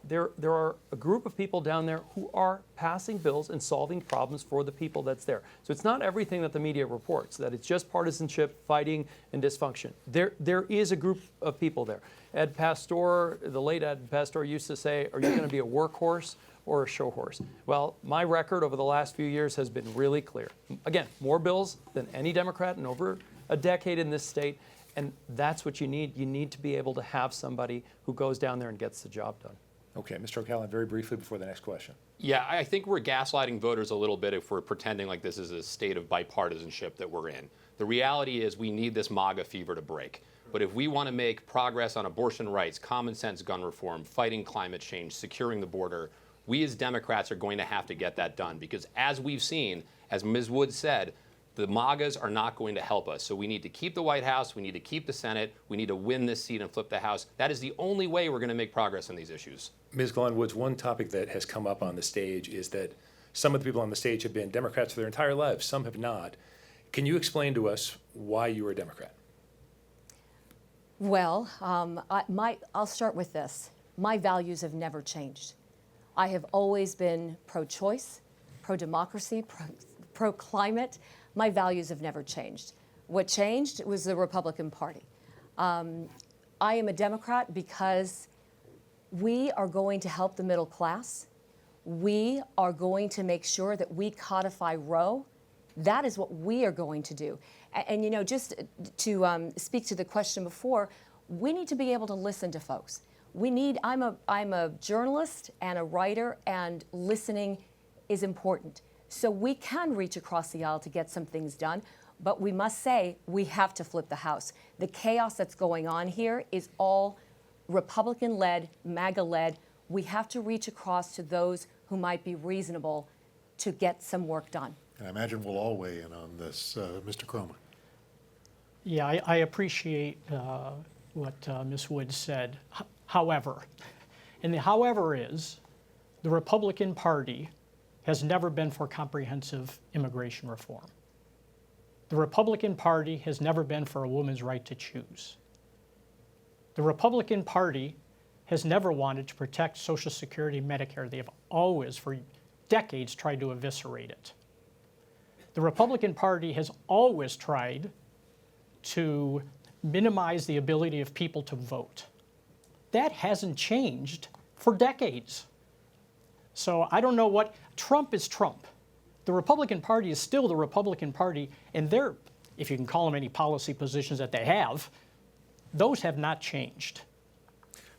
there are a group of people down there who are passing bills and solving problems for the people that's there. So it's not everything that the media reports, that it's just partisanship, fighting, and dysfunction. There is a group of people there. Ed Pastor, the late Ed Pastor, used to say, are you going to be a workhorse or a show horse? Well, my record over the last few years has been really clear. Again, more bills than any Democrat in over a decade in this state. And that's what you need. You need to be able to have somebody who goes down there and gets the job done. Okay, Mr. O'Callaghan, very briefly before the next question. Yeah, I think we're gaslighting voters a little bit if we're pretending like this is a state of bipartisanship that we're in. The reality is we need this MAGA fever to break. But if we want to make progress on abortion rights, common sense gun reform, fighting climate change, securing the border, we as Democrats are going to have to get that done. Because as we've seen, as Ms. Woods said, the MAGAs are not going to help us. So we need to keep the White House, we need to keep the Senate, we need to win this seat and flip the House. That is the only way we're going to make progress on these issues. Ms. Glenn Woods, one topic that has come up on the stage is that some of the people on the stage have been Democrats for their entire lives, some have not. Can you explain to us why you are a Democrat? Well, I'll start with this. My values have never changed. I have always been pro-choice, pro-democracy, pro-climate. My values have never changed. What changed was the Republican Party. I am a Democrat because we are going to help the middle class. We are going to make sure that we codify Roe. That is what we are going to do. And you know, just to speak to the question before, we need to be able to listen to folks. I'm a journalist and a writer, and listening is important. So we can reach across the aisle to get some things done, but we must say we have to flip the House. The chaos that's going on here is all Republican-led, MAGA-led. We have to reach across to those who might be reasonable to get some work done. And I imagine we'll all weigh in on this. Mr. Cromer. Yeah, I appreciate what Ms. Woods said. However, and the however is, the Republican Party has never been for comprehensive immigration reform. The Republican Party has never been for a woman's right to choose. The Republican Party has never wanted to protect Social Security and Medicare. They have always, for decades, tried to eviscerate it. The Republican Party has always tried to minimize the ability of people to vote. That hasn't changed for decades. So I don't know what, Trump is Trump. The Republican Party is still the Republican Party, and their, if you can call them any policy positions that they have, those have not changed.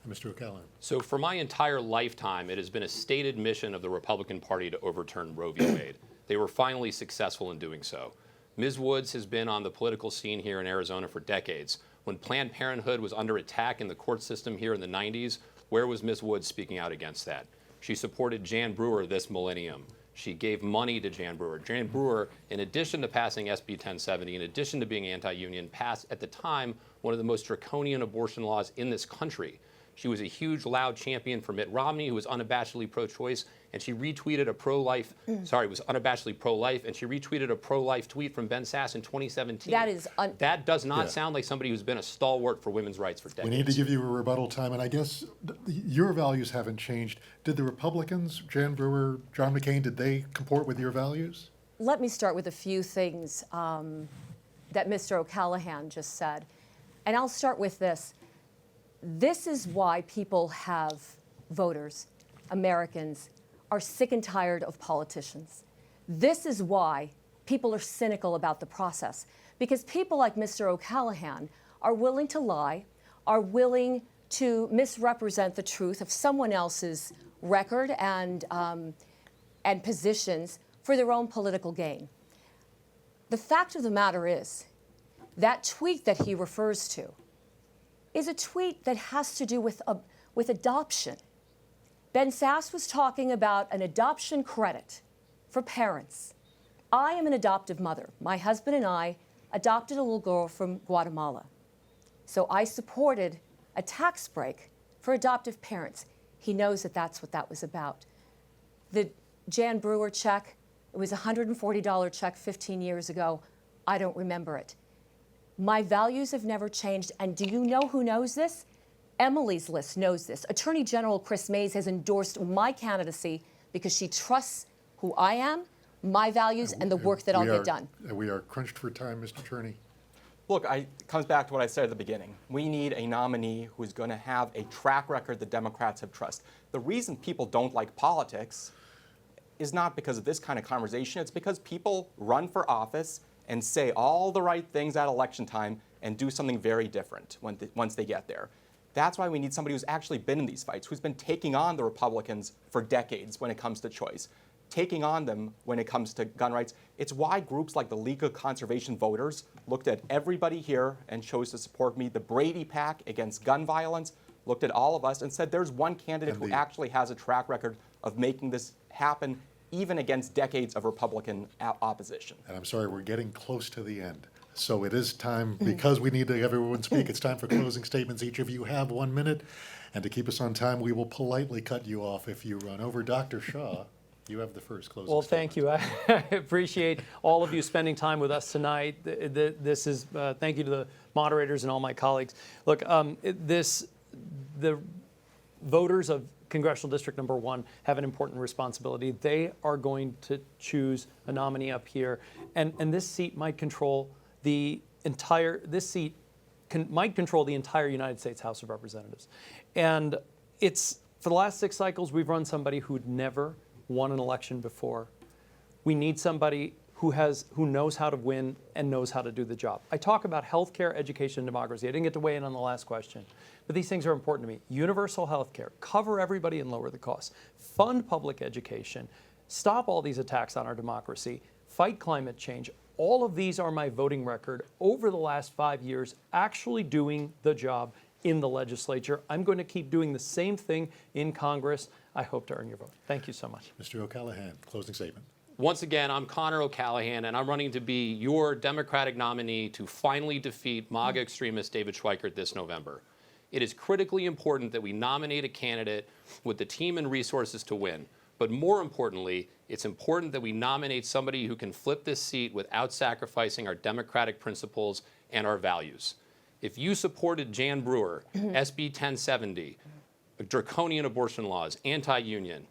Mr. O'Callaghan. So for my entire lifetime, it has been a stated mission of the Republican Party to overturn Roe v. Wade. They were finally successful in doing so. Ms. Woods has been on the political scene here in Arizona for decades. When Planned Parenthood was under attack in the court system here in the 90s, where was Ms. Woods speaking out against that? She supported Jan Brewer this millennium. She gave money to Jan Brewer. Jan Brewer, in addition to passing SB 1070, in addition to being anti-union, passed at the time one of the most draconian abortion laws in this country. She was a huge, loud champion for Mitt Romney, who was unabashedly pro-choice, and she retweeted a pro-life, was unabashedly pro-life, and she retweeted a pro-life tweet from Ben Sasse in 2017. That does not sound like somebody who's been a stalwart for women's rights for decades. We need to give you a rebuttal time, and I guess your values haven't changed. Did the Republicans, Jan Brewer, John McCain, did they comport with your values? Let me start with a few things that Mr. O'Callaghan just said. And I'll start with this. This is why people voters, Americans, are sick and tired of politicians. This is why people are cynical about the process. Because people like Mr. O'Callaghan are willing to lie, are willing to misrepresent the truth of someone else's record and positions for their own political gain. The fact of the matter is, that tweet that he refers to is a tweet that has to do with adoption. Ben Sasse was talking about an adoption credit for parents. I am an adoptive mother. My husband and I adopted a little girl from Guatemala. So I supported a tax break for adoptive parents. He knows that that's what that was about. The Jan Brewer check, it was a $140 check 15 years ago. I don't remember it. My values have never changed, and do you know who knows this? Emily's List knows this. Attorney General Chris Mays has endorsed my candidacy because she trusts who I am, my values, and the work that I'll get done. We are crunched for time, Mr. Attorney. Look, it comes back to what I said at the beginning. We need a nominee who's going to have a track record the Democrats have trust. The reason people don't like politics is not because of this kind of conversation. It's because people run for office and say all the right things at election time and do something very different once they get there. That's why we need somebody who's actually been in these fights, who's been taking on the Republicans for decades when it comes to choice, taking on them when it comes to gun rights. It's why groups like the League of Conservation Voters looked at everybody here and chose to support me. The Brady PAC against gun violence looked at all of us and said there's one candidate who actually has a track record of making this happen, even against decades of Republican opposition. And I'm sorry, we're getting close to the end. So it is time, because we need to have everyone speak, it's time for closing statements. Each of you have 1 minute. And to keep us on time, we will politely cut you off if you run over. Dr. Shaw, you have the first closing Well, statement. thank you. I appreciate all of you spending time with us tonight. This is, thank you to the moderators and all my colleagues. Look, the voters of Congressional District number 1 have an important responsibility. They are going to choose a nominee up here, and this seat might control the entire, might control the entire United States House of Representatives. And it's, for the last 6 cycles, we've run somebody who'd never won an election before. We need somebody who knows how to win and knows how to do the job. I talk about healthcare, education, and democracy. I didn't get to weigh in on the last question, but these things are important to me. Universal healthcare, cover everybody and lower the costs, fund public education, stop all these attacks on our democracy, fight climate change. All of these are my voting record over the last 5 years, actually doing the job in the legislature. I'm going to keep doing the same thing in Congress. I hope to earn your vote. Thank you so much. Mr. O'Callaghan, closing statement. Once again, I'm Connor O'Callaghan, and I'm running to be your Democratic nominee to finally defeat MAGA extremist David Schweikert this November. It is critically important that we nominate a candidate with the team and resources to win. But more importantly, it's important that we nominate somebody who can flip this seat without sacrificing our democratic principles and our values. If you supported Jan Brewer, SB 1070, draconian abortion laws, anti-union,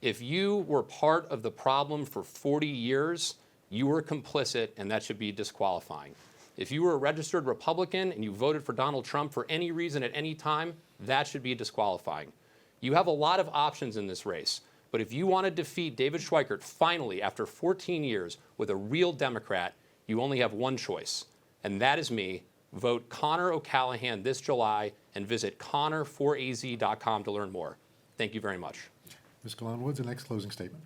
if you were part of the problem for 40 years, you were complicit, and that should be disqualifying. If you were a registered Republican and you voted for Donald Trump for any reason at any time, that should be disqualifying. You have a lot of options in this race, but if you want to defeat David Schweikert finally after 14 years with a real Democrat, you only have one choice, and that is me. Vote Connor O'Callaghan this July and visit connor4az.com to learn more. Thank you very much. Ms. Gallon-Woods, the next closing statement.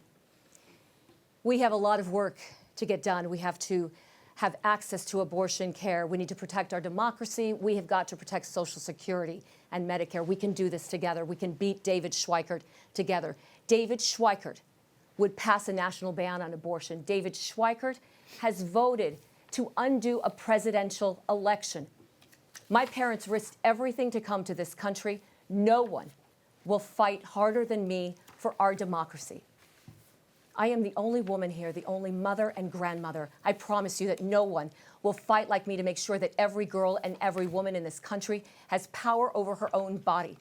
We have a lot of work to get done. We have to have access to abortion care. We need to protect our democracy. We have got to protect Social Security and Medicare. We can do this together. We can beat David Schweikert together. David Schweikert would pass a national ban on abortion. David Schweikert has voted to undo a presidential election. My parents risked everything to come to this country. No one will fight harder than me for our democracy. I am the only woman here, the only mother and grandmother. I promise you that no one will fight like me to make sure that every girl and every woman in this country has power over her own body.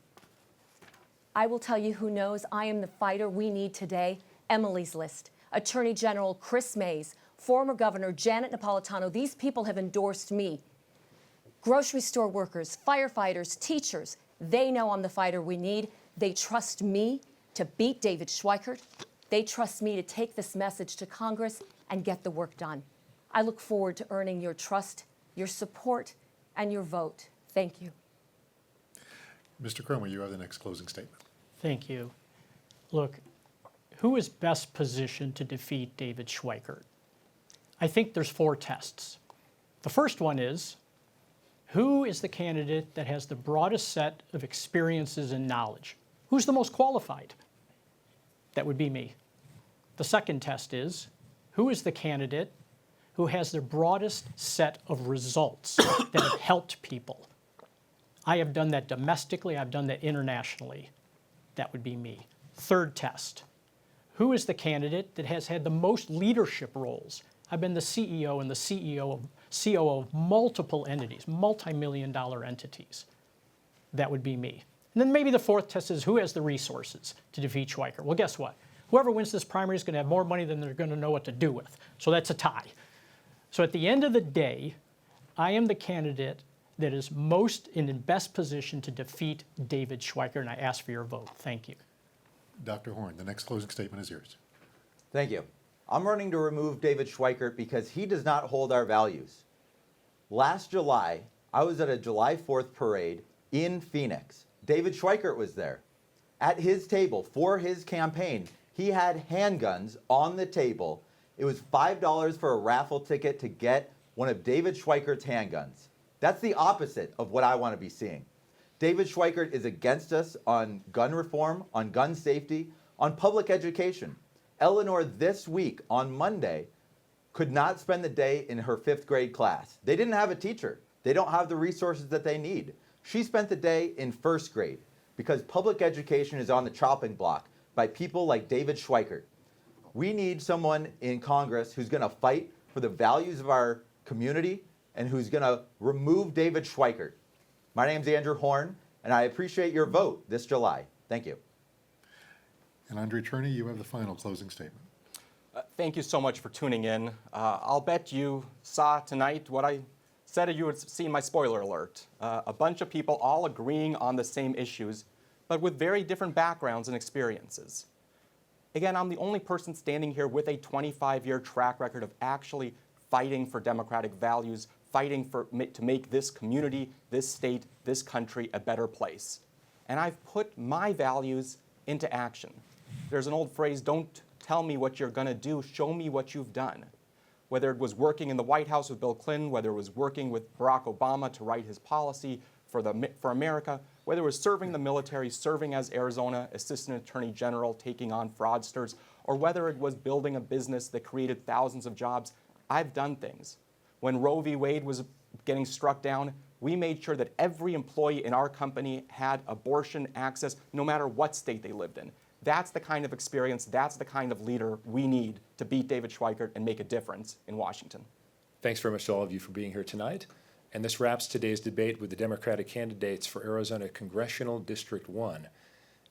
I will tell you who knows I am the fighter we need today. Emily's List, Attorney General Chris Mays, former Governor Janet Napolitano. These people have endorsed me. Grocery store workers, firefighters, teachers, they know I'm the fighter we need. They trust me to beat David Schweikert. They trust me to take this message to Congress and get the work done. I look forward to earning your trust, your support, and your vote. Thank you. Mr. Cromer, you have the next closing statement. Thank you. Look, who is best positioned to defeat David Schweikert? I think there's 4 tests. The first one is, who is the candidate that has the broadest set of experiences and knowledge? Who's the most qualified? That would be me. The second test is, who is the candidate who has the broadest set of results that have helped people? I have done that domestically, I've done that internationally. That would be me. Third test, who is the candidate that has had the most leadership roles? I've been the CEO and the COO of multiple entities, multi-million-dollar entities. That would be me. And then maybe the fourth test is who has the resources to defeat Schweikert? Well, guess what? Whoever wins this primary is going to have more money than they're going to know what to do with. So that's a tie. So at the end of the day, I am the candidate that is most in the best position to defeat David Schweikert, and I ask for your vote. Thank you. Dr. Horn, the next closing statement is yours. Thank you. I'm running to remove David Schweikert because he does not hold our values. Last July, I was at a July 4th parade in Phoenix. David Schweikert was there. At his table, for his campaign, he had handguns on the table. It was $5 for a raffle ticket to get one of David Schweikert's handguns. That's the opposite of what I want to be seeing. David Schweikert is against us on gun reform, on gun safety, on public education. Eleanor this week, on Monday, could not spend the day in her 5th grade class. They didn't have a teacher. They don't have the resources that they need. She spent the day in 1st grade because public education is on the chopping block by people like David Schweikert. We need someone in Congress who's going to fight for the values of our community and who's going to remove David Schweikert. My name's Andrew Horn, and I appreciate your vote this July. Thank you. And Andre Cherney, you have the final closing statement. Thank you so much for tuning in. I'll bet you saw tonight what I said you would see in my spoiler alert. A bunch of people all agreeing on the same issues, but with very different backgrounds and experiences. Again, I'm the only person standing here with a 25-year track record of actually fighting for democratic values, fighting to make this community, this state, this country a better place. And I've put my values into action. There's an old phrase, don't tell me what you're going to do, show me what you've done. Whether it was working in the White House with Bill Clinton, whether it was working with Barack Obama to write his policy for America, whether it was serving the military, serving as Arizona Assistant Attorney General, taking on fraudsters, or whether it was building a business that created thousands of jobs, I've done things. When Roe v. Wade was getting struck down, we made sure that every employee in our company had abortion access no matter what state they lived in. That's the kind of experience, that's the kind of leader we need to beat David Schweikert and make a difference in Washington. Thanks very much to all of you for being here tonight. And this wraps today's debate with the Democratic candidates for Arizona Congressional District 1.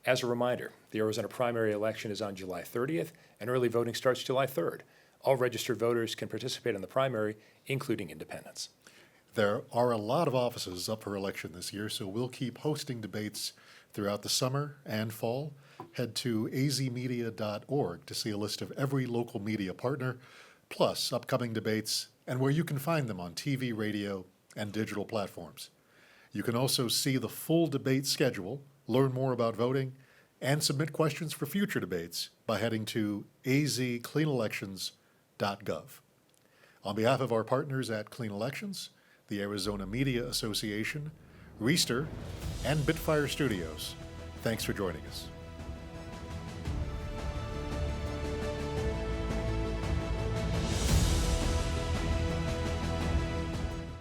As a reminder, the Arizona primary election is on July 30th, and early voting starts July 3rd. All registered voters can participate in the primary, including independents. There are a lot of offices up for election this year, so we'll keep hosting debates throughout the summer and fall. Head to azmedia.org to see a list of every local media partner, plus upcoming debates and where you can find them on TV, radio, and digital platforms. You can also see the full debate schedule, learn more about voting, and submit questions for future debates by heading to azcleanelections.gov. On behalf of our partners at Clean Elections, the Arizona Media Association, Reister, and Bitfire Studios, thanks for joining us.